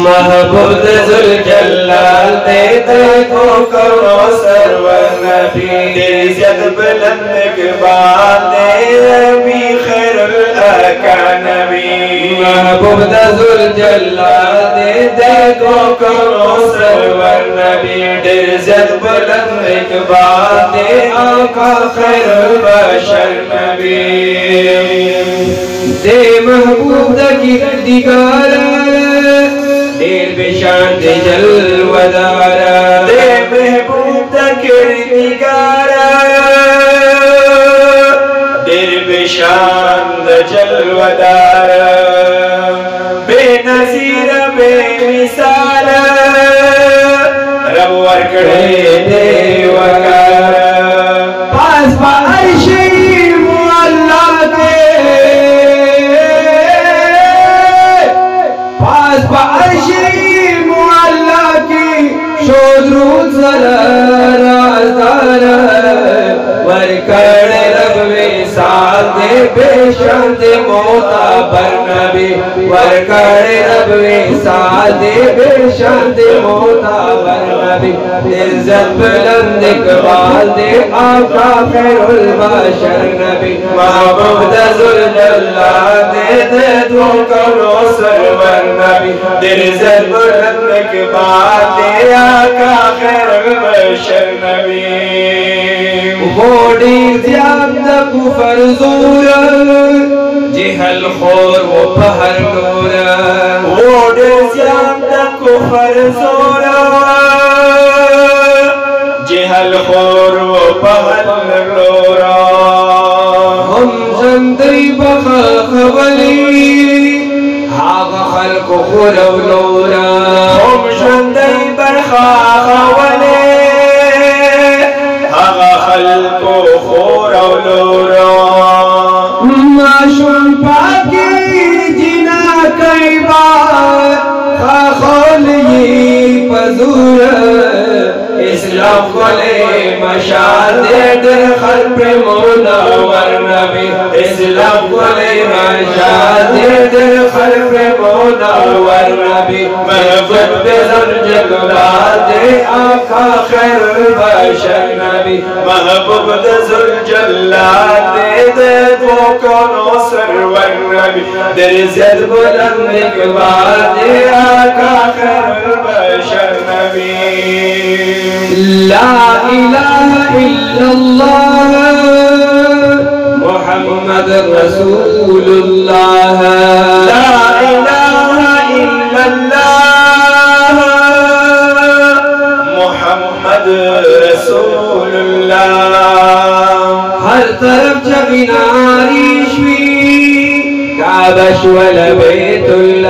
महबूब ज़ुल्जलाल देते को करो सरवर नबी इज़्ज़त बुलंद इक़बाल दे नबी खैरुल आका नबी महबूब ज़ुल्जलाल देते को करो सरवर नबी इज़्ज़त बुलंद इक़बाल दे आका खैरुल बशर नबी दे महबूब की दिगारा देर बेशान दे जलवदारा दे महबूब की दिगारा देर बेशान दे जलवदारा बेनज़ीर बेमिसाल रब वरकड़े दे वकार पास अर्शी मुअल्ला के पास अर्शी मुअल्ला की शोद्रूद राज़दार वरकड़े रब विसाल दे बेशान दे मोताबर नबी वरकड़े रब विसाल दे बेशान दे मोताबर नबी इज़्ज़त बुलंद इक़बाल दे आका खैरुल बशर नबी महबूब ज़ुल्जलाल दे दो करो सरवर नबी इज़्ज़त बुलंद इक़बाल दे आका खैरुल बशर नबी मोड़ी ज़्यादा कुफर ज़ूर जिहल खोर वो पहर नूर मोड़ी ज़्यादा कुफर ज़ूर जिहल खोर वो पहर नूर हम ज़ंदरी बखवली हाग खल्क खुरव नूरा हम ज़ंदरी बखवली को खोरौलोरा माशूम पाकी जिना कई बार खाखोल ये पजूर इस्लाम कोले मशाल दे खल पे मुनव्वर नबी इस्लाम कोले मशाल दे खल पे मुनव्वर नबी महबूब ज़ुल्जलाल दे आका खैरुल बशर नबी महबूब ज़ुल्जलाल दे दो करो सरवर नबी इज़्ज़त बुलंद इक़बाल दे आका खैरुल बशर नबी ला इलाहा इल्लल्लाह मुहम्मद रसूलुल्लाह ला इलाहा इल्लल्लाह मुहम्मद रसूलुल्लाह हर तरफ जबीनारीश्वी काबश वल बैतुल